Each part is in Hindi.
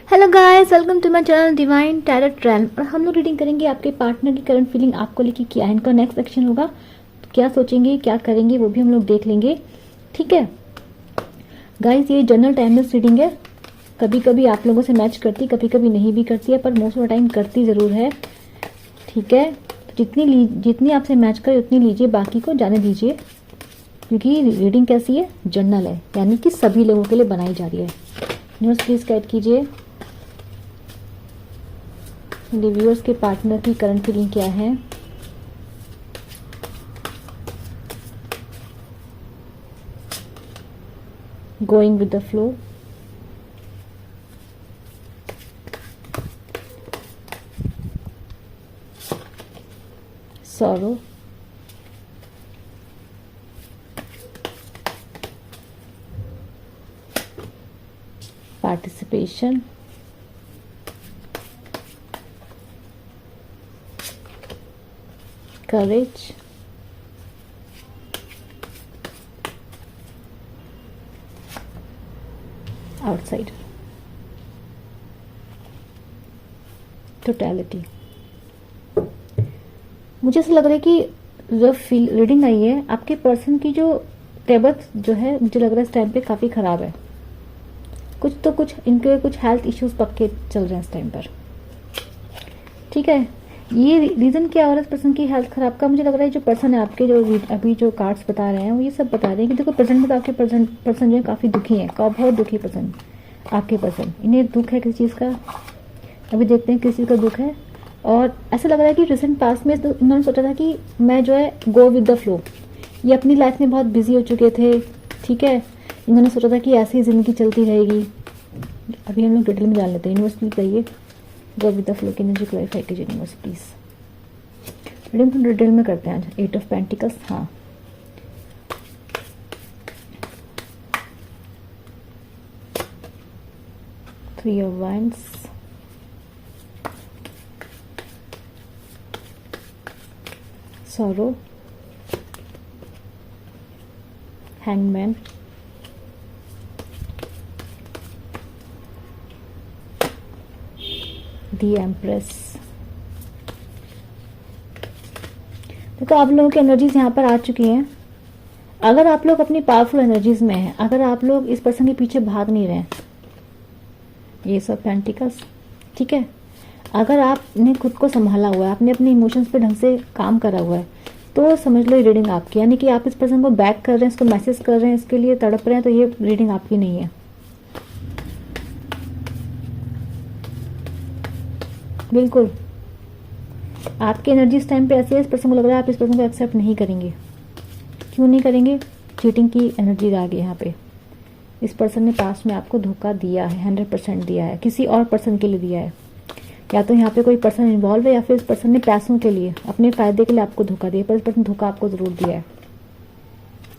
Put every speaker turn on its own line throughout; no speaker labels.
Hello guys, welcome to my channel divine tarot trail. और हम लोग रीडिंग करेंगे आपके पार्टनर की करंट फीलिंग आपको लेके क्या है। इनका नेक्स्ट एक्शन होगा, क्या सोचेंगे, क्या करेंगे, वो भी हम लोग देख लेंगे। ठीक है गाइस, ये जनरल टाइमलेस रीडिंग है। कभी कभी आप लोगों से मैच करती, कभी कभी नहीं भी करती है, पर मोस्ट ऑफ द टाइम करती ज़रूर है। ठीक है, तो जितनी आपसे मैच करे उतनी लीजिए, बाकी को जाने दीजिए, क्योंकि रीडिंग कैसी है, जनरल है, यानी कि सभी लोगों के लिए बनाई जा रही है। न्यूज़ प्लीज गाइड कीजिए, रिव्यूअर्स के पार्टनर की करंट फीलिंग क्या है। Going with the flow, sorrow, participation, courage, outsider, totality। मुझे ऐसा लग रहा है कि जो रीडिंग आई है, आपके पर्सन की जो तबीयत जो है, मुझे लग रहा है इस टाइम पे काफ़ी ख़राब है। कुछ इनके कुछ हेल्थ इश्यूज पक्के चल रहे हैं इस टाइम पर। ठीक है, ये रीज़न क्या हो रहा है इस पर्सन की हेल्थ ख़राब का। मुझे लग रहा है जो पर्सन है आपके, जो अभी जो कार्ड्स बता रहे हैं, वो ये सब बता रहे हैं कि देखो प्रेजेंट में तो आपके पर्सन जो है काफ़ी दुखी है, बहुत दुखी पर्सन आपके पर्सन। इन्हें दुख है किसी चीज़ का, अभी देखते हैं किस चीज़ का दुख है। और ऐसा लग रहा है कि रिसेंट पास्ट में तो इन्होंने सोचा था कि मैं जो है गो विद द फ्लो। ये अपनी लाइफ में बहुत बिजी हो चुके थे। ठीक है, इन्होंने सोचा था कि ऐसी ही ज़िंदगी चलती रहेगी। अभी हम लोग डिटेल में जान लेते हैं। यूनिवर्स प्लीज कहिए, गो विद द फ्लो की एनर्जी क्लैरिफाई कीजिए यूनिवर्स प्लीज। रीडिंग तो डिटेल में करते हैं आज। 8 ऑफ पेंटिकल्स, हाँ, three of winds, sorrow, hangman, the empress। देखो आप लोगों की एनर्जीज यहाँ पर आ चुकी हैं। अगर आप लोग अपनी पावरफुल एनर्जीज में हैं, अगर आप लोग इस पर्सन के पीछे भाग नहीं रहे, ये सब पेंटिकल्स, ठीक है, अगर आपने खुद को संभाला हुआ है, आपने अपने इमोशंस पे ढंग से काम करा हुआ है, तो समझ लो ये रीडिंग आपकी। यानी कि आप इस पर्सन को बैक कर रहे हैं, इसको मैसेज कर रहे हैं, इसके लिए तड़प रहे हैं, तो ये रीडिंग आपकी नहीं है। बिल्कुल आपकी एनर्जी इस टाइम पे ऐसी है, इस पर्सन को लग रहा है आप इस पर्सन को एक्सेप्ट नहीं करेंगे। क्यों नहीं करेंगे? चीटिंग की एनर्जी आ गई यहाँ पे। इस पर्सन ने पास्ट में आपको धोखा दिया है, 100% दिया है, किसी और पर्सन के लिए दिया है। या तो यहाँ पे कोई पर्सन इन्वॉल्व है, या फिर इस पर्सन ने पैसों के लिए, अपने फायदे के लिए आपको धोखा दिया, पर इस पर्सन धोखा आपको जरूर दिया है।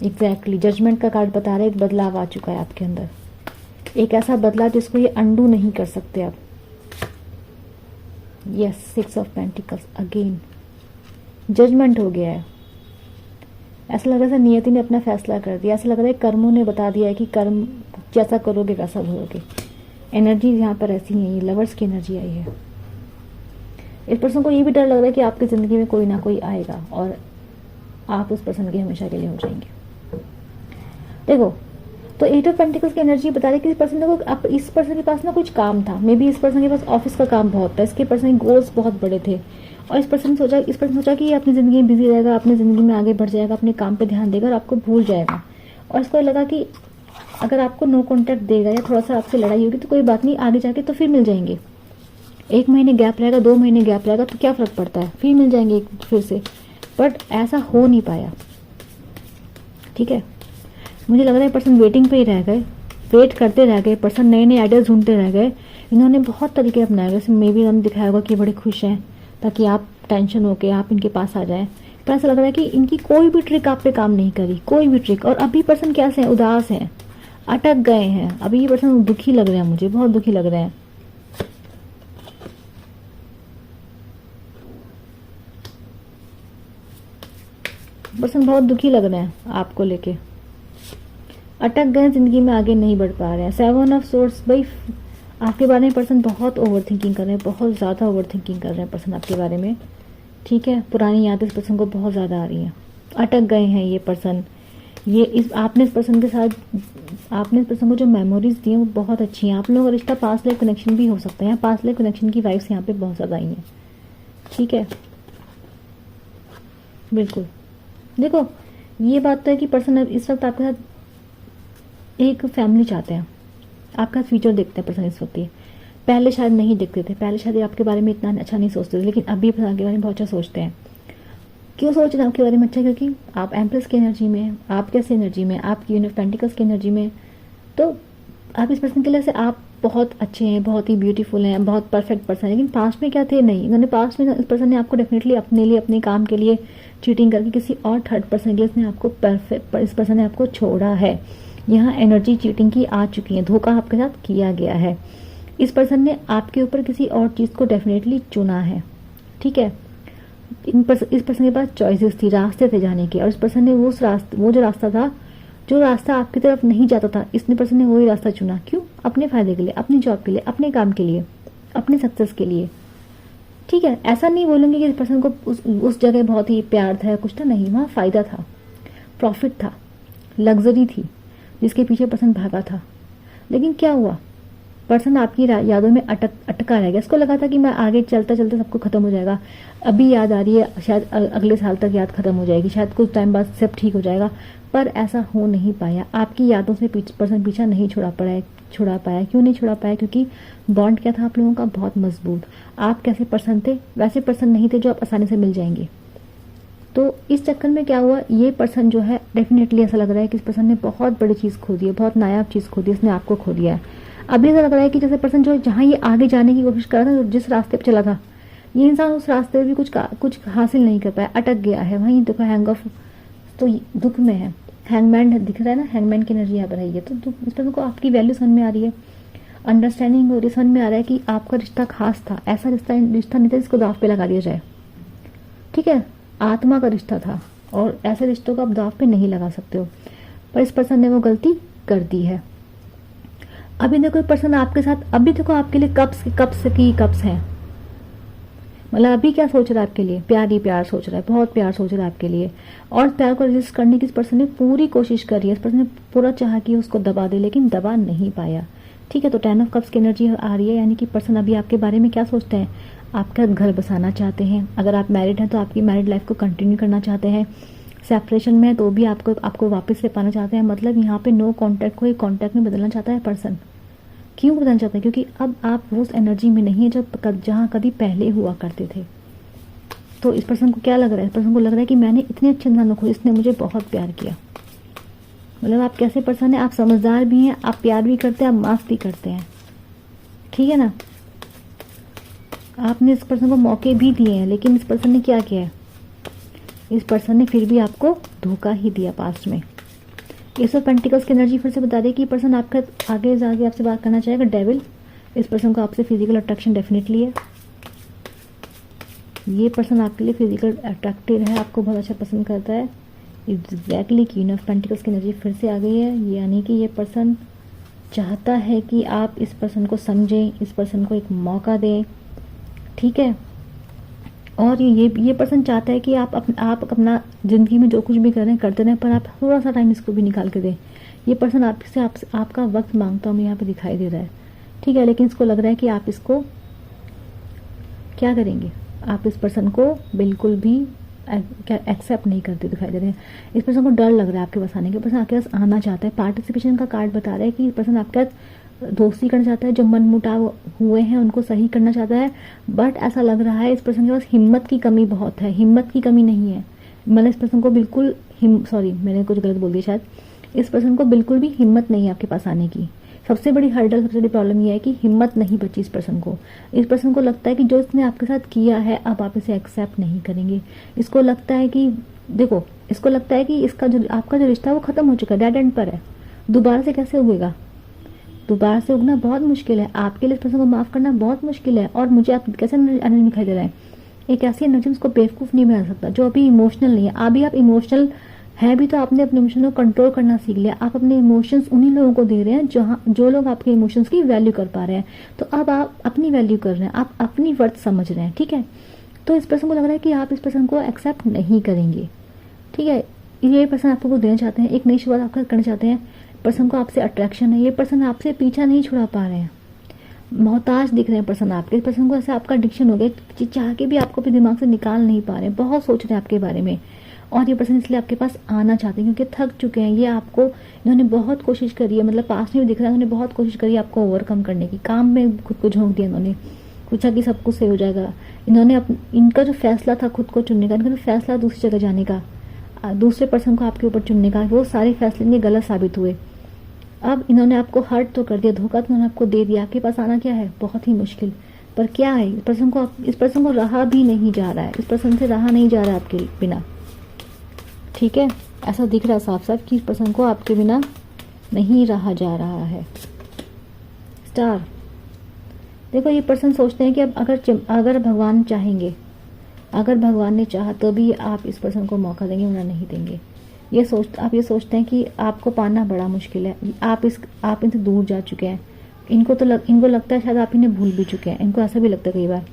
एग्जैक्टली जजमेंट का कार्ड बता रहा है, एक बदलाव आ चुका है आपके अंदर, एक ऐसा बदलाव जिसको ये अंडू नहीं कर सकते आप। Yes, 6 of pentacles again, judgement हो गया है। ऐसा लग रहा है नियति ने अपना फैसला कर दिया, ऐसा लग रहा है कर्मों ने बता दिया है कि कर्म जैसा करोगे वैसा भरोगे। एनर्जी यहाँ पर ऐसी है, ये लवर्स की एनर्जी आई है। इस पर्सन को ये भी डर लग रहा है कि आपकी ज़िंदगी में कोई ना कोई आएगा और आप उस पर्सन के हमेशा के लिए हो जाएंगे। देखो, तो 8 ऑफ पेंटिकल्स की एनर्जी बता रही है कि इस पर्सन के पास ना कुछ काम था। मे बी इस पर्सन के पास ऑफिस का काम बहुत था, इसके पर्सन के गोल्स बहुत बड़े थे, और इस पर्सन सोचा कि ये अपनी ज़िंदगी में बिजी रहेगा, अपनी ज़िंदगी में आगे बढ़ जाएगा, अपने काम पे ध्यान देगा और आपको भूल जाएगा। और इसको लगा कि अगर आपको नो कॉन्टैक्ट देगा या थोड़ा सा आपसे लड़ाई होगी तो कोई बात नहीं, आगे जाके तो फिर मिल जाएंगे। 1 महीने गैप रहेगा, 2 महीने गैप रहेगा, तो क्या फ़र्क पड़ता है, फिर मिल जाएंगे फिर से। बट ऐसा हो नहीं पाया। ठीक है, मुझे लग रहा है पर्सन वेटिंग पे ही रह गए, वेट करते रह गए। पर्सन नए नए आइडियाज ढूंढते रह गए। इन्होंने बहुत तरीके अपनाए, जैसे मे बी इन्होंने दिखाया होगा कि बड़े खुश हैं ताकि आप टेंशन होके आप इनके पास आ जाएं। पर ऐसा लग रहा है कि इनकी कोई भी ट्रिक आप पे काम नहीं करी, कोई भी ट्रिक। और अभी पर्सन कैसे हैं, उदास हैं, अटक गए हैं। अभी ये पर्सन दुखी लग रहे हैं, मुझे बहुत दुखी लग रहे हैं। पर्सन बहुत दुखी लग रहे हैं आपको लेके, अटक गए जिंदगी में, आगे नहीं बढ़ पा रहे हैं। 7 ऑफ सोर्ड्स, भाई आपके बारे में पर्सन बहुत ओवर थिंकिंग कर रहे हैं, बहुत ज़्यादा ओवर थिंकिंग कर रहे हैं पर्सन आपके बारे में। ठीक है, पुरानी यादें इस पर्सन को बहुत ज़्यादा आ रही हैं, अटक गए हैं ये पर्सन। ये इस आपने इस पर्सन के साथ, आपने इस पर्सन को जो मेमोरीज दी हैं वो बहुत अच्छी हैं। आप लोगों का रिश्ता पास्ट लाइफ कनेक्शन भी हो सकता है, यहाँ पास्ट लाइफ कनेक्शन की वाइब्स यहाँ पे बहुत ज़्यादा आई हैं। ठीक है, बिल्कुल। देखो ये बात तो है कि पर्सन इस वक्त आपके साथ एक फैमिली चाहते हैं, आपका फ्यूचर देखते हैं पर्सन इस वक्त। ये पहले शायद नहीं देखते थे, पहले शायद आपके बारे में इतना अच्छा नहीं सोचते थे, लेकिन अभी आपके बारे में बहुत अच्छा सोचते हैं। क्यों सोच रहे हैं आपके बारे में अच्छा? क्योंकि आप एम्प्रेस की एनर्जी में, आप कैसे एनर्जी में, आप क्वीन ऑफ पेंटिकल्स की एनर्जी में, तो आप इस पर्सन के लिए से आप बहुत अच्छे हैं, बहुत ही ब्यूटीफुल हैं, बहुत परफेक्ट पर्सन है। लेकिन पास्ट में क्या थे? नहीं, इन्होंने पास्ट में इस पर्सन ने आपको डेफिनेटली अपने लिए, अपने काम के लिए चीटिंग करके किसी और थर्ड पर्सन के लिए इसने आपको परफेक्ट, इस पर्सन ने आपको छोड़ा है। यहाँ एनर्जी चीटिंग की आ चुकी है, धोखा आपके साथ किया गया है। इस पर्सन ने आपके ऊपर किसी और चीज़ को डेफिनेटली चुना है। ठीक है, इस पर्सन के पास चॉइसेस थी, रास्ते थे जाने के, और इस पर्सन ने वो जो रास्ता था, जो रास्ता आपकी तरफ नहीं जाता था, इसने पर्सन ने वही रास्ता चुना। क्यों? अपने फायदे के लिए, अपनी जॉब के लिए, अपने काम के लिए, अपने सक्सेस के लिए। ठीक है, ऐसा नहीं बोलेंगे कि इस पर्सन को उस जगह बहुत ही प्यार था या कुछ था, नहीं, वहाँ फायदा था, प्रॉफिट था, लग्जरी थी जिसके पीछे पर्सन भागा था। लेकिन क्या हुआ? पर्सन आपकी यादों में अटका रह गया। इसको लगा था कि मैं आगे चलता चलता सब कुछ खत्म हो जाएगा, अभी याद आ रही है, शायद अगले साल तक याद खत्म हो जाएगी, शायद कुछ टाइम बाद सब ठीक हो जाएगा, पर ऐसा हो नहीं पाया। आपकी यादों से पर्सन पीछा नहीं छुड़ा पाया। क्यों नहीं छुड़ा पाया? क्योंकि बॉन्ड क्या था आप लोगों का? बहुत मजबूत। आप कैसे पर्सन थे? वैसे पर्सन नहीं थे जो आप आसानी से मिल जाएंगे। तो इस चक्कर में क्या हुआ, ये पर्सन जो है डेफिनेटली ऐसा लग रहा है कि इस पर्सन ने बहुत बड़ी चीज़ खो दी है, बहुत नायाब चीज़ खो दी, इसने आपको खो दिया है। अभी ऐसा लग रहा है कि जैसे पर्सन जो जहाँ ये आगे जाने की कोशिश कर रहा था, जिस रास्ते पर चला था, ये इंसान उस रास्ते पर भी कुछ हासिल नहीं कर पाया, अटक गया है वहीं। देखो हैंग ऑफ, तो दुख में है। हैंगमैन दिख रहा है ना, हैंगमैन की एनर्जी यहाँ पर है। ये तो इस पर्सन को आपकी वैल्यू समझ में आ रही है, अंडरस्टैंडिंग हो रही है, समझ में आ रहा है कि आपका रिश्ता खास था, ऐसा रिश्ता नहीं था जिसको दाव पे लगा दिया जाए। ठीक है, आत्मा का रिश्ता था और ऐसे रिश्तों को आप दाव पे नहीं लगा सकते हो, पर इस पर्सन ने वो गलती कर दी है। अभी देखो पर्सन आपके साथ, अभी देखो आपके लिए कप्स हैं, मतलब अभी क्या सोच रहा है आपके लिए? प्यार ही प्यार सोच रहा है, बहुत प्यार सोच रहा है आपके लिए, और प्यार को रेजिस्ट करने की इस पर्सन ने पूरी कोशिश करी है। इस पर्सन ने पूरा चाहा कि उसको दबा दे, लेकिन दबा नहीं पाया। ठीक है, तो 10 ऑफ कप्स की एनर्जी आ रही है, यानी कि पर्सन अभी आपके बारे में क्या सोचते हैं? आपका घर बसाना चाहते हैं। अगर आप मैरिड हैं तो आपकी मैरिड लाइफ को कंटिन्यू करना चाहते हैं। सेपरेशन में तो भी आपको वापस से पाना चाहते हैं। मतलब यहाँ पे नो कॉन्टैक्ट को एक कॉन्टैक्ट में बदलना चाहता है पर्सन। क्यों बदलना चाहते हैं? क्योंकि अब आप उस एनर्जी में नहीं है जहाँ कभी पहले हुआ करते थे। तो इस पर्सन को क्या लग रहा है? इस पर्सन को लग रहा है कि मैंने इतने अच्छे इंसान को, इसने मुझे बहुत प्यार किया। मतलब आप कैसे पर्सन है? आप समझदार भी हैं, आप प्यार भी करते हैं, आप माफ भी करते हैं। ठीक है ना, आपने इस पर्सन को मौके भी दिए हैं, लेकिन इस पर्सन ने क्या किया है? इस पर्सन ने फिर भी आपको धोखा ही दिया पास्ट में। एस ऑफ पेंटिकल्स की एनर्जी फिर से बता रही है कि पर्सन आपका आगे जाके आपसे बात करना चाहेगा। डेविल, इस पर्सन को आपसे फिजिकल अट्रैक्शन डेफिनेटली है। ये पर्सन आपके लिए फिजिकल अट्रैक्टिव है, आपको बहुत अच्छा पसंद करता है। एग्जैक्टली क्वीन ऑफ पेंटिकल्स की एनर्जी फिर से आ गई है, यानी कि ये पर्सन चाहता है कि आप इस पर्सन को समझें, इस पर्सन को एक मौका दें। ठीक है, और ये पर्सन चाहता है कि आप अपना ज़िंदगी में जो कुछ भी करें करते रहें, पर आप थोड़ा सा टाइम इसको भी निकाल के दें। ये पर्सन आपका वक्त मांगता हूँ यहाँ पे दिखाई दे रहा है। ठीक है, लेकिन इसको लग रहा है कि आप इसको क्या करेंगे? आप इस पर्सन को बिल्कुल भी एक्सेप्ट नहीं करते दिखाई दे रहे हैं। इस पर्सन को डर लग रहा है आपके पास आने के। पर्सन आपके पास आना चाहता है। पार्टिसिपेशन का कार्ड बता रहा है कि पर्सन आपके साथ दोस्ती करना चाहता है, जो मन मुटाव हुए हैं उनको सही करना चाहता है। बट ऐसा लग रहा है इस पर्सन के पास हिम्मत की कमी बहुत है। हिम्मत की कमी नहीं है, मतलब इस पर्सन को बिल्कुल सॉरी मैंने कुछ गलत बोल दिया शायद। इस पर्सन को बिल्कुल भी हिम्मत नहीं है आपके पास आने की। सबसे बड़ी हर्डल, सबसे बड़ी प्रॉब्लम यह है कि हिम्मत नहीं बची इस पर्सन को। इस पर्सन को लगता है कि जो इसने आपके साथ किया है अब आप इसे एक्सेप्ट नहीं करेंगे। इसको लगता है कि देखो, इसको लगता है कि इसका जो आपका जो रिश्ता है वो खत्म हो चुका है, डेड एंड पर है। दोबारा से कैसे उगेगा? दोबारा से उगना बहुत मुश्किल है। आपके लिए इस पर्सन को माफ करना बहुत मुश्किल है। और मुझे आप कैसे एनर्जी दिखाई दे रहा है? एक ऐसी एनर्जी उसको बेवकूफ़ नहीं बना सकता जो अभी इमोशनल नहीं है। अभी आप इमोशनल है भी तो आपने अपने इमोशन को कंट्रोल करना सीख लिया। आप अपने इमोशंस उन्हीं लोगों को दे रहे हैं जहाँ जो लोग आपके इमोशंस की वैल्यू कर पा रहे हैं। तो अब आप अपनी वैल्यू कर रहे हैं, आप अपनी वर्थ समझ रहे हैं, ठीक है। तो इस पर्सन को लग रहा है कि आप इस पर्सन को एक्सेप्ट नहीं करेंगे, ठीक है। ये पर्सन आपको कुछ देना चाहते हैं, एक नई शुरुआत आपका करना चाहते हैं, पर्सन को आपसे अट्रैक्शन है, ये पर्सन आपसे पीछा नहीं छुड़ा पा रहे हैं, मोहताज दिख रहे हैं पर्सन आपके। पर्सन को ऐसा आपका एडिक्शन हो गया, चाह के भी आपको अपने दिमाग से निकाल नहीं पा रहे हैं, बहुत सोच रहे हैं आपके बारे में। और ये पर्सन इसलिए आपके पास आना चाहते हैं क्योंकि थक चुके हैं। ये आपको, इन्होंने बहुत कोशिश करी है, मतलब पास में भी दिख रहा है, इन्होंने बहुत कोशिश करी है आपको ओवरकम करने की, काम में खुद को झोंक दिया इन्होंने, पूछा कि सब कुछ सही हो जाएगा। इन्होंने इनका जो फैसला था खुद को चुनने का, इनका जो फैसला दूसरी जगह जाने का, दूसरे पर्सन को आपके ऊपर चुनने का, वो सारे फैसले इनके गलत साबित हुए। अब इन्होंने आपको हर्ट तो कर दिया, धोखा तो इन्होंने आपको दे दिया। आपके पास आना क्या है, बहुत ही मुश्किल, पर क्या है, इस पर्सन को रहा भी नहीं जा रहा है, इस पर्सन से रहा नहीं जा रहा है आपके बिना, ठीक है। ऐसा दिख रहा है साफ साफ कि इस पर्सन को आपके बिना नहीं रहा जा रहा है। स्टार, देखो ये पर्सन सोचते हैं कि अब अगर भगवान चाहेंगे, अगर भगवान ने चाहा तो भी आप इस पर्सन को मौका देंगे, वरना नहीं देंगे। आप ये सोचते हैं कि आपको पाना बड़ा मुश्किल है, आप इनसे दूर जा चुके हैं। इनको लगता है शायद आप इन्हें भूल भी चुके हैं, इनको ऐसा भी लगता है कई बार,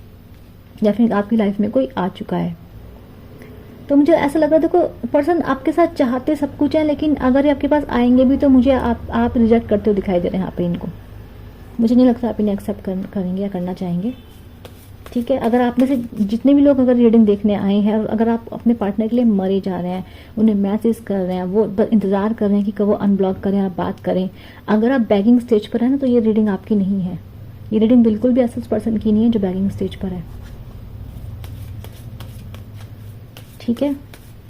या फिर आपकी लाइफ में कोई आ चुका है। तो मुझे ऐसा लग रहा है, देखो पर्सन आपके साथ चाहते सब कुछ है, लेकिन अगर ये आपके पास आएंगे भी तो मुझे आप रिजेक्ट करते हुए दिखाई दे रहे हैं यहाँ पे इनको। मुझे नहीं लगता आप इन्हें एक्सेप्ट करेंगे या करना चाहेंगे, ठीक है। अगर आप में से जितने भी लोग अगर रीडिंग देखने आए हैं और अगर आप अपने पार्टनर के लिए मरे जा रहे हैं, उन्हें मैसेज कर रहे हैं, वो इंतजार कर रहे हैं कि कब वो अनब्लॉक करें, आप बात करें, अगर आप बैगिंग स्टेज पर है ना, तो ये रीडिंग आपकी नहीं है। ये रीडिंग बिल्कुल भी ऐसे पर्सन की नहीं है जो बैगिंग स्टेज पर है, ठीक है।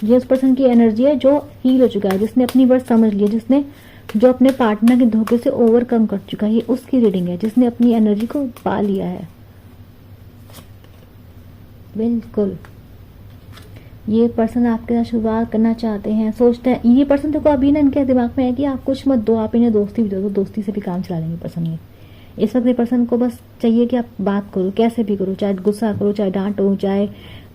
ये उस पर्सन की एनर्जी है जो हील हो चुका है, जिसने अपनी वर्थ समझ लिया, जिसने जो अपने पार्टनर के धोखे से ओवरकम कर चुका है। ये उसकी रीडिंग है जिसने अपनी एनर्जी को पा लिया है, बिल्कुल। ये पर्सन आपके साथ शुरुआत करना चाहते हैं, सोचते हैं ये पर्सन, देखो अभी ना इनके दिमाग में है कि आप कुछ मत दो, आप इन्हें दोस्ती भी दो, तो दोस्ती से भी काम चला लेंगे पर्सन। ये इस वक्त ये पर्सन को बस चाहिए कि आप बात करो, कैसे भी करो, चाहे गुस्सा करो, चाहे डांटो, चाहे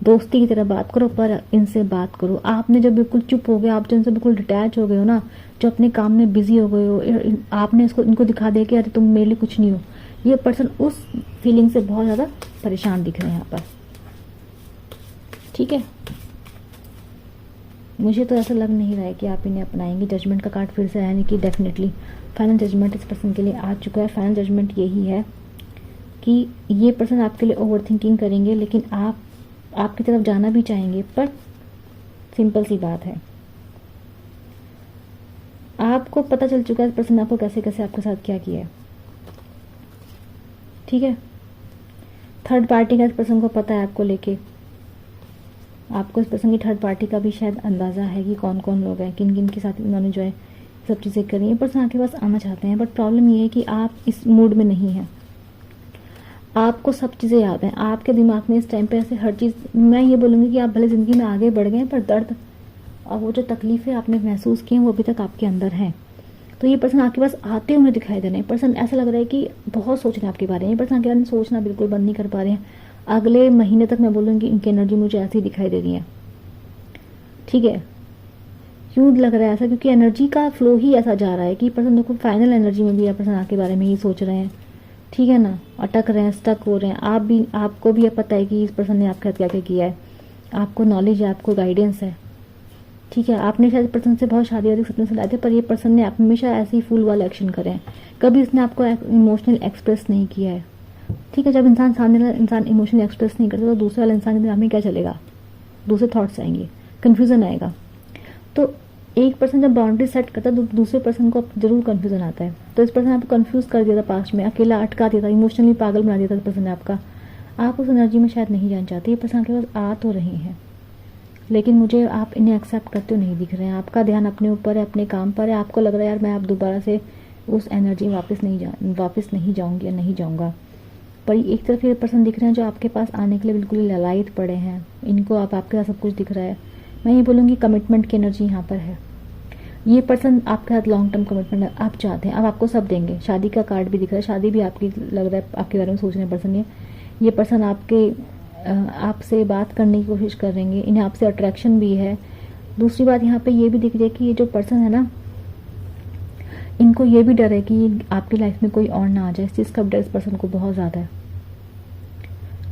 दोस्ती की तरह बात करो, पर इनसे बात करो। आपने जब बिल्कुल चुप हो गए, आप जो इनसे बिल्कुल डिटैच हो गए हो ना, जो अपने काम में बिजी हो गए हो, आपने इनको दिखा दिया कि अरे तुम मेरे लिए कुछ नहीं हो, ये पर्सन उस फीलिंग से बहुत ज्यादा परेशान दिख रहे हैं यहाँ पर, ठीक है। मुझे तो ऐसा लग नहीं रहा है कि आप इन्हें अपनाएंगे। जजमेंट का कार्ड फिर से आया, नहीं कि डेफिनेटली फाइनल जजमेंट इस पर्सन के लिए आ चुका है। फाइनल जजमेंट यही है कि ये पर्सन आपके लिए ओवर थिंकिंग करेंगे, लेकिन आपकी तरफ जाना भी चाहेंगे, पर सिंपल सी बात है, आपको पता चल चुका है इस पर्सन ने आपको कैसे कैसे आपके साथ क्या किया है, ठीक है। थर्ड पार्टी का इस पर्सन को पता है आपको लेके, आपको इस पर्सन की थर्ड पार्टी का भी शायद अंदाजा है कि कौन कौन लोग हैं, किन किन के साथ इन्होंने जो है सब चीज़ें करी है। पर्सन आपके पास आना चाहते हैं, बट प्रॉब्लम ये है कि आप इस मूड में नहीं हैं, आपको सब चीज़ें याद हैं, आपके दिमाग में इस टाइम पे ऐसे हर चीज़, मैं ये बोलूँगी कि आप भले ज़िंदगी में आगे बढ़ गए, पर दर्द और वो जो तकलीफ़ें आपने महसूस की हैं वो अभी तक आपके अंदर हैं। तो ये पर्सन आपके पास आते हुए दिखाई दे रहे हैं। पर्सन ऐसा लग रहा है कि बहुत सोच रहे हैं आपके बारे में, पर्सन आपके बारे में सोचना बिल्कुल बंद नहीं कर पा रहे हैं। अगले महीने तक मैं बोलूँगी इनकी एनर्जी मुझे ऐसी दिखाई दे रही है, ठीक है। क्यों लग रहा है ऐसा, क्योंकि एनर्जी का फ्लो ही ऐसा जा रहा है कि पर्सन देखो फाइनल एनर्जी में भी ये पर्सन आपके बारे में ही सोच रहे हैं, ठीक है ना, अटक रहे हैं, स्टक हो रहे हैं। आपको भी पता है कि इस पर्सन ने आपके साथ क्या क्या किया है, आपको नॉलेज है, आपको गाइडेंस है, ठीक है। आपने शायद पर्सन से बहुत शादी वादी सपने सुनाए थे, पर ये पर्सन ने आप हमेशा ऐसे ही फूल वाले एक्शन करे हैं, कभी इसने आपको इमोशनल एक्सप्रेस नहीं किया है, ठीक है। जब सामने वाला इंसान इमोशनल एक्सप्रेस नहीं करता तो दूसरे वाले इंसान के दिमाग में क्या चलेगा, दूसरे थॉट्स आएंगे, कन्फ्यूजन आएगा। तो एक पर्सन जब बाउंड्री सेट करता है तो दूसरे पर्सन को जरूर कन्फ्यूजन आता है। तो इस पर्सन आपको कन्फ्यूज कर दिया था पास्ट में, अकेला अटका दिया था, इमोशनली पागल बना दिया था इस पर्सन ने आपका। आप उस एनर्जी में शायद नहीं जाना चाहते। ये पर्सन आपके पास आ तो रहे हैं, लेकिन मुझे आप इन्हें एक्सेप्ट करते हुए नहीं दिख रहे हैं। आपका ध्यान अपने ऊपर है, अपने काम पर है। आपको लग रहा है यार मैं आप दोबारा से उस एनर्जी में वापस नहीं जाऊंगी या नहीं जाऊंगा। पर एक तरफ ये पर्सन दिख रहे हैं जो आपके पास आने के लिए बिल्कुल ललायत पड़े हैं, इनको आपके साथ सब कुछ दिख रहा है। मैं ये बोलूँगी कमिटमेंट की एनर्जी यहाँ पर है। ये पर्सन आपके साथ लॉन्ग टर्म कमिटमेंट आप चाहते हैं, अब आपको सब देंगे। शादी का कार्ड भी दिख रहा है, शादी भी आपकी लग रहा है आपके बारे में सोच रहे हैं पर्सन। ये पर्सन आपसे बात करने की कोशिश करेंगे, इन्हें आपसे अट्रैक्शन भी है, दूसरी बात यहाँ पे ये भी दिख रही है कि ये जो पर्सन है ना, इनको ये भी डर है कि आपकी लाइफ में कोई और ना आ जाए। इस चीज़ का डर इस पर्सन को बहुत ज़्यादा है।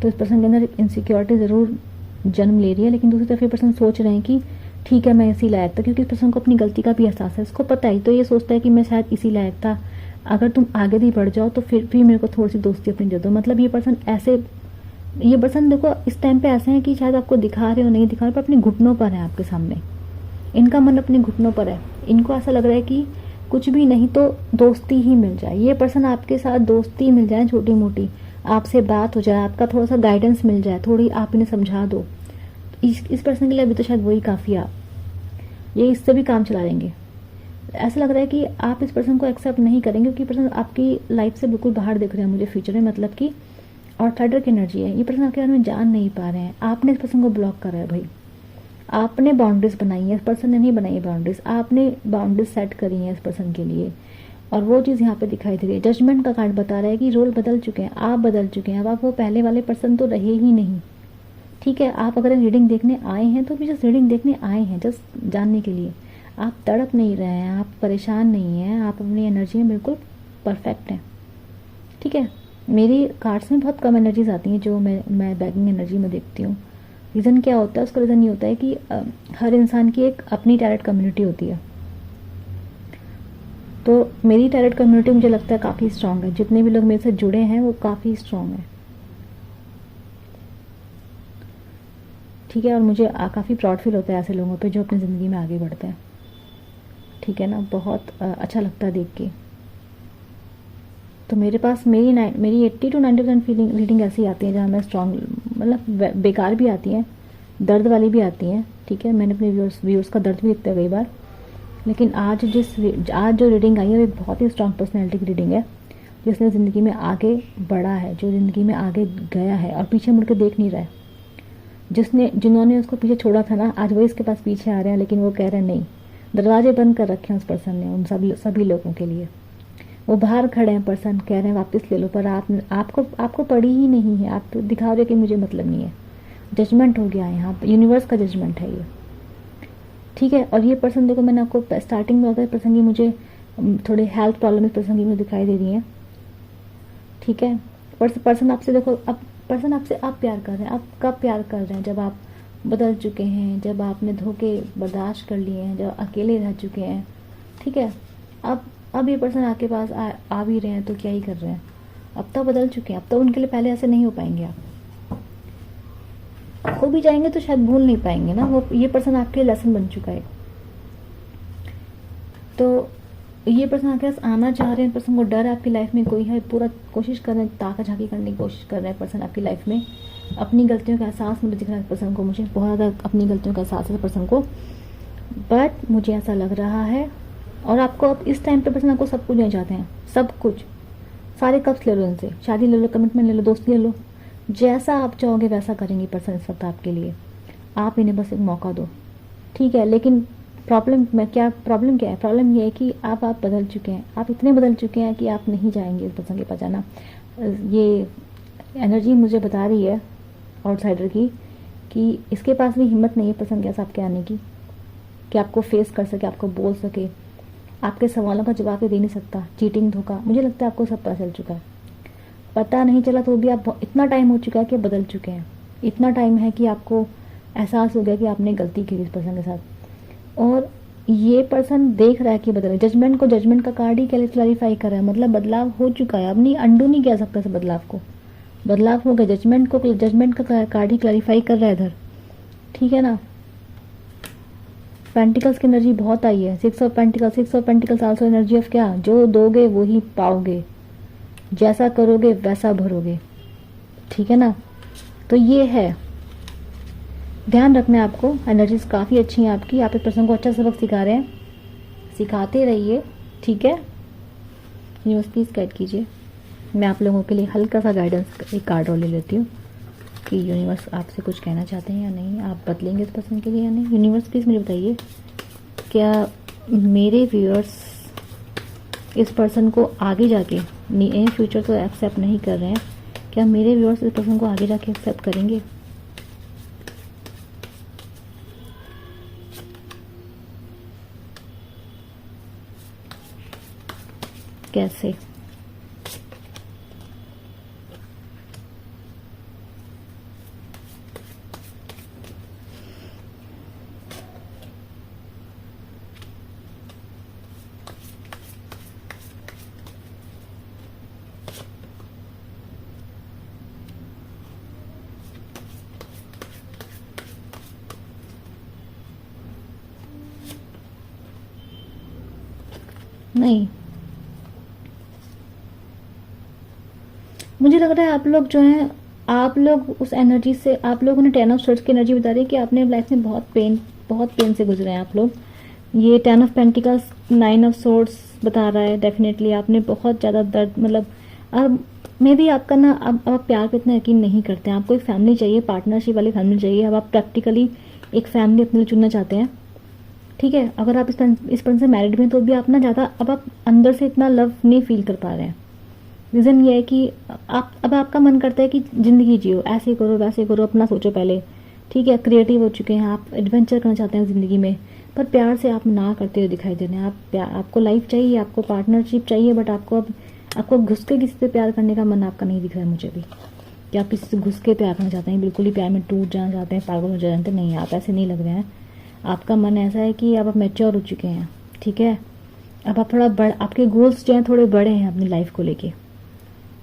तो इस पर्सन के अंदर इनसिक्योरिटी ज़रूर जन्म ले रही है, लेकिन दूसरी तरफ ये पर्सन सोच रहे हैं कि ठीक है मैं इसी लायक था, क्योंकि इस पर्सन को अपनी गलती का भी एहसास है, इसको पता है। तो ये सोचता है कि मैं शायद इसी लायक था, अगर तुम आगे भी बढ़ जाओ तो फिर भी मेरे को थोड़ी सी दोस्ती अपनी दे दो। मतलब ये पर्सन देखो इस टाइम पे ऐसे हैं कि शायद आपको दिखा रहे हो नहीं दिखा रहे, पर अपने घुटनों पर है आपके सामने। इनका मन अपने घुटनों पर है। इनको ऐसा लग रहा है कि कुछ भी नहीं तो दोस्ती ही मिल जाए। ये पर्सन आपके साथ दोस्ती मिल जाए, छोटी मोटी आपसे बात हो जाए, आपका थोड़ा सा गाइडेंस मिल जाए, थोड़ी आप इन्हें समझा दो। इस पर्सन के लिए अभी तो शायद वही काफ़ी है। ये इससे भी काम चला लेंगे। ऐसा लग रहा है कि आप इस पर्सन को एक्सेप्ट नहीं करेंगे, क्योंकि पर्सन आपकी लाइफ से बिल्कुल बाहर दिख रहे हैं मुझे फ्यूचर में। मतलब कि आउटसाइडर की एनर्जी है। ये पर्सन आपके बारे में जान नहीं पा रहे हैं। आपने इस पर्सन को ब्लॉक करा है भाई। आपने बाउंड्रीज बनाई है, इस पर्सन ने नहीं बनाई है बाउंड्रीज। आपने बाउंड्रीज सेट करी है इस पर्सन के लिए, और वो चीज़ यहाँ पे दिखाई दे रही है। जजमेंट का कार्ड बता रहा है कि रोल बदल चुके हैं, आप बदल चुके हैं। अब आप वो पहले वाले पर्सन तो रहे ही नहीं। ठीक है, आप अगर रीडिंग देखने आए हैं तो भी जस्ट रीडिंग देखने आए हैं, जस्ट जानने के लिए। आप तड़प नहीं रहे हैं, आप परेशान नहीं हैं, आप अपनी एनर्जी में बिल्कुल परफेक्ट हैं। ठीक है, मेरी कार्ड्स में बहुत कम एनर्जीज आती हैं जो मैं बैगिंग एनर्जी में देखती हूँ। रीज़न क्या होता है? उसका रीज़न ये होता है कि हर इंसान की एक अपनी टैरेट कम्युनिटी होती है। तो मेरी टैरेट कम्युनिटी मुझे लगता है काफ़ी स्ट्रांग है। जितने भी लोग मेरे से जुड़े हैं वो काफ़ी स्ट्रांग है। ठीक है, और मुझे काफ़ी प्राउड फील होता है ऐसे लोगों पे जो अपनी ज़िंदगी में आगे बढ़ते हैं। ठीक है ना, बहुत अच्छा लगता है देख के। तो मेरे पास मेरी 80 to 90% रीडिंग ऐसी आती है जहाँ मैं स्ट्रांग, मतलब बेकार भी आती हैं, दर्द वाली भी आती हैं। ठीक है, मैंने अपने व्यूअर्स का दर्द भी देखता है कई बार। लेकिन आज जो रीडिंग आई है वो एक बहुत ही स्ट्रांग पर्सनैलिटी की रीडिंग है, जिसने ज़िंदगी में आगे बढ़ा है, जो ज़िंदगी में आगे गया है और पीछे मुड़ के देख नहीं रहा है। जिन्होंने उसको पीछे छोड़ा था ना, आज वही इसके पास पीछे आ रहे हैं, लेकिन वो कह रहे हैं नहीं। दरवाजे बंद कर रखे हैं उस पर्सन ने उन सभी लोगों के लिए। वो बाहर खड़े हैं, पर्सन कह रहे हैं वापस ले लो, पर आपको पड़ी ही नहीं है। आप तो दिखा रहे हो कि मुझे मतलब नहीं है। जजमेंट हो गया है यहाँ पर, यूनिवर्स का जजमेंट है ये। ठीक है, और ये पर्सन देखो, मैंने आपको स्टार्टिंग में बताया पर्सन की मुझे थोड़े हेल्थ प्रॉब्लम इस पर्सन की मुझे दिखाई दे रही है। ठीक है, पर्सन आपसे देखो, अब पर्सन आपसे अब प्यार कर रहे हैं। आप कब प्यार कर रहे हैं? जब आप बदल चुके हैं, जब आपने धोखे बर्दाश्त कर लिए हैं, जब अकेले रह चुके हैं। ठीक है, अब ये पर्सन आपके पास आ भी रहे हैं तो क्या ही कर रहे हैं? अब तो बदल चुके हैं, अब तो उनके लिए पहले ऐसे नहीं हो पाएंगे। आप खो भी जाएंगे तो शायद भूल नहीं पाएंगे ना वो। ये पर्सन आपके लेसन बन चुका है। तो ये पर्सन आपके पास आना चाह रहे हैं। पर्सन को डर है आपकी लाइफ में कोई है, पूरा कोशिश कर रहे हैं, ताका झाकी करने की कोशिश कर रहे हैं पर्सन आपकी लाइफ में। अपनी गलतियों का एहसास मुझे दिख रहा है पर्सन को, मुझे बहुत ज़्यादा अपनी गलतियों का एहसास है पर्सन को। बट मुझे ऐसा लग रहा है, और आपको अब इस टाइम पे पर्सन आपको सब कुछ देना चाहते हैं, सब कुछ। सारे कप्स ले लो इनसे, शादी ले लो, कमिटमेंट ले लो, दोस्ती ले लो, जैसा आप चाहोगे वैसा करेंगे पर्सन इस वक्त आपके लिए। आप इन्हें बस एक मौका दो। ठीक है, लेकिन प्रॉब्लम क्या है? प्रॉब्लम ये है कि आप बदल चुके हैं। आप इतने बदल चुके हैं कि आप नहीं जाएंगे इस पर्सन के पास जाना। ये एनर्जी मुझे बता रही है आउटसाइडर की कि इसके पास भी हिम्मत नहीं है पर्सन के साथ आने की, कि आपको फेस कर सके, आपको बोल सके, आपके सवालों का जवाब दे नहीं सकता। चीटिंग, धोखा, मुझे लगता है आपको सब पता चल चुका है। पता नहीं चला तो भी आप इतना टाइम हो चुका है कि बदल चुके हैं। इतना टाइम है कि आपको एहसास हो गया कि आपने गलती की इस पर्सन के साथ, और ये पर्सन देख रहा है कि बदल। जजमेंट का कार्ड ही क्लैरिफाई कर रहा है, मतलब बदलाव हो चुका है। अब नहीं अंडू नहीं कह सकता इस बदलाव को, बदलाव हो गया। जजमेंट का कार्ड ही क्लैरिफाई कर रहा है इधर। ठीक है ना, पेंटिकल्स की एनर्जी बहुत आई है। 6 of pentacles also energy of क्या? जो दोगे वो ही पाओगे, जैसा करोगे वैसा भरोगे। ठीक है ना, तो ये है, ध्यान रखना है आपको। एनर्जीज काफ़ी अच्छी हैं आपकी। आप एक पर्सन को अच्छा सबक सिखा रहे हैं, सिखाते रहिए। ठीक है, यूनिवर्स प्लीज गाइड कीजिए। मैं आप लोगों के लिए हल्का सा गाइडेंस एक कार्ड और ले लेती हूँ कि यूनिवर्स आपसे कुछ कहना चाहते हैं या नहीं, आप बदलेंगे इस पर्सन के लिए या नहीं। यूनिवर्स प्लीज़ मुझे बताइए, क्या मेरे व्यूअर्स इस पर्सन को आगे जाके फ्यूचर तो एक्सेप्ट नहीं कर रहे हैं, क्या मेरे व्यूअर्स इस पर्सन को आगे जाके एक्सेप्ट करेंगे? कैसे? नहीं, मुझे लग रहा है आप लोग जो हैं, आप लोग उस एनर्जी से, आप लोगों ने 10 ऑफ सोर्ड्स की एनर्जी बता रही है कि आपने लाइफ में बहुत पेन से गुजरे हैं आप लोग। ये 10 ऑफ पेंटिकल्स 9 ऑफ सोर्ड्स बता रहा है, डेफिनेटली आपने बहुत ज़्यादा दर्द, मतलब अब मे भी आपका ना, अब आप प्यार पे इतना यकीन नहीं करते हैं। आपको एक फैमिली चाहिए, पार्टनरशिप वाली फैमिली चाहिए। अब आप प्रैक्टिकली एक फैमिली अपने लिए चुनना चाहते हैं, ठीक है। अगर आप इस पर्सन से मैरिड भी हैं तो भी आप ना ज़्यादा, अब आप अंदर से इतना लव नहीं फील कर पा रहे हैं। रीज़न ये है कि अब आपका मन करता है कि ज़िंदगी जियो, ऐसे करो वैसे करो, अपना सोचो पहले, ठीक है। क्रिएटिव हो चुके हैं आप, एडवेंचर करना चाहते हैं ज़िंदगी में, पर प्यार से आप ना करते हुए दिखाई दे रहे हैं। आपको लाइफ चाहिए, आपको पार्टनरशिप चाहिए, बट आपको घुस के किसी से प्यार करने का मन आपका नहीं दिख रहा है मुझे भी, कि आप किसी से घुस के प्यार करना चाहते हैं, बिल्कुल ही प्यार में टूट जाना चाहते हैं, पागल हो जाते हैं। नहीं, आप ऐसे नहीं लग रहे हैं। आपका मन ऐसा है कि अब आप मैच्योर हो चुके हैं, ठीक है। अब आप थोड़ा आपके गोल्स जो हैं थोड़े बड़े हैं अपनी लाइफ को लेके,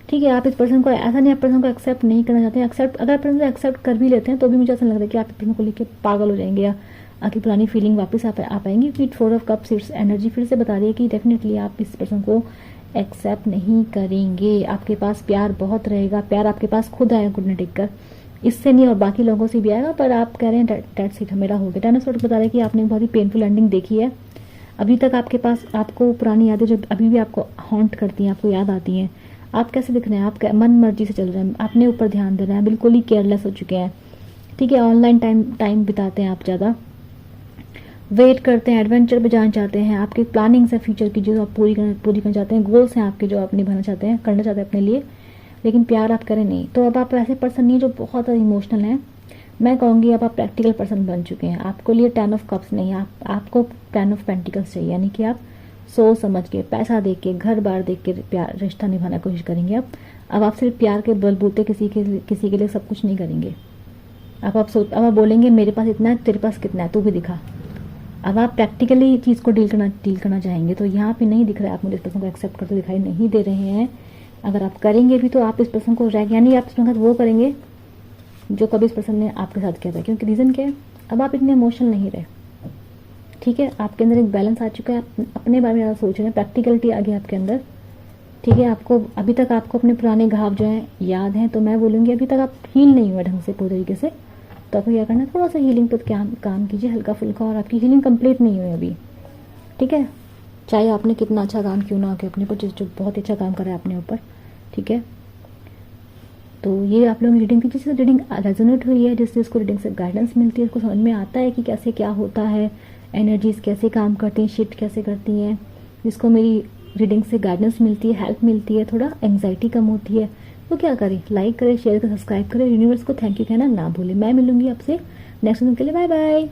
ठीक है। आप इस पर्सन को, ऐसा नहीं आप पर्सन को एक्सेप्ट नहीं करना चाहते हैं। अगर पर्सन को एक्सेप्ट कर भी लेते हैं तो भी मुझे ऐसा लग रहा है कि आप इस पर्सन को लेके पागल हो जाएंगे, या आपकी पुरानी फीलिंग वापस आ पाएंगी। क्योंकि 4 ऑफ कप्स एनर्जी फिर से बता रही है कि डेफिनेटली आप इस पर्सन को एक्सेप्ट नहीं करेंगे। आपके पास प्यार बहुत रहेगा, प्यार आपके पास खुद आएगा घुटने टेक कर, इससे नहीं और बाकी लोगों से भी आएगा, पर आप कह रहे हैं डेट्स इट, मेरा हो गया। 10 ऑफ सोर्ड्स बता रहे हैं कि आपने बहुत ही पेनफुल एंडिंग देखी है। अभी तक आपके पास, आपको पुरानी यादें जो अभी भी आपको हॉन्ट करती हैं, आपको याद आती हैं। आप कैसे दिख रहे हैं? आप मन मर्जी से चल रहे हैं, अपने ऊपर ध्यान दे रहे हैं, बिल्कुल ही केयरलेस हो चुके हैं, ठीक है। ऑनलाइन टाइम बिताते हैं आप ज़्यादा, वेट करते हैं, एडवेंचर पे जाना चाहते हैं। आपकी प्लानिंग्स है फ्यूचर की जो आप पूरी करना चाहते हैं, गोल्स हैं आपके जो आप निभाना चाहते हैं, करना चाहते हैं अपने लिए, लेकिन प्यार आप करें नहीं। तो अब आप ऐसे पर्सन नहीं जो बहुत इमोशनल हैं, मैं कहूँगी अब आप प्रैक्टिकल पर्सन बन चुके हैं। आपको लिए 10 ऑफ कप्स नहीं, आपको 10 ऑफ पेंटिकल्स चाहिए, यानी कि आप सोच समझ के, पैसा देख के, घर बार देख के प्यार रिश्ता निभाने की कोशिश करेंगे। अब आप सिर्फ प्यार के बलबूते किसी के लिए सब कुछ नहीं करेंगे। अब आप बोलेंगे मेरे पास इतना है, तेरे पास कितना है, तू भी दिखा। अब आप प्रैक्टिकली चीज़ को डील करना चाहेंगे। तो यहाँ पे नहीं दिख रहा है, आप मुझे इस पर्सन को एक्सेप्ट करते दिखाई नहीं दे रहे हैं। अगर आप करेंगे भी तो आप इस पर्सन को यानी आप इस पर्सन वो करेंगे जो कभी इस पर्सन ने आपके साथ किया था। क्योंकि रीज़न क्या है, अब आप इतने इमोशनल नहीं रहे, ठीक है। आपके अंदर एक बैलेंस आ चुका है, आप अपने बारे में ज़्यादा सोच रहे हैं, प्रैक्टिकलिटी आ गई आपके अंदर, ठीक है। आपको अभी तक आपको अपने पुराने घाव जो हैं याद हैं, तो मैं बोलूँगी अभी तक आप हील नहीं हुए ढंग से पूरी तरीके से। तो आपको क्या करना है, थोड़ा सा हीलिंग पर काम कीजिए, हल्का फुल्का, और आपकी हीलिंग कंप्लीट नहीं हुई अभी, ठीक है। चाहे आपने कितना अच्छा काम क्यों ना हो के अपने ऊपर, जो बहुत अच्छा काम करा है अपने ऊपर, ठीक है। तो ये आप लोगों की रीडिंग थी, जिससे रीडिंग रेजोनेट हुई है, जिससे उसको रीडिंग से गाइडेंस मिलती है, उसको समझ में आता है कि कैसे क्या होता है, एनर्जीज कैसे काम करती हैं, शिफ्ट कैसे करती हैं, जिसको मेरी रीडिंग से गाइडेंस मिलती है, हेल्प मिलती है, थोड़ा एंग्जाइटी कम होती है, तो क्या करें, लाइक करें, शेयर करें, सब्सक्राइब करें, यूनिवर्स को थैंक यू कहना ना भूलें। मैं मिलूंगी आपसे नेक्स्ट दिन के लिए, बाय बाय।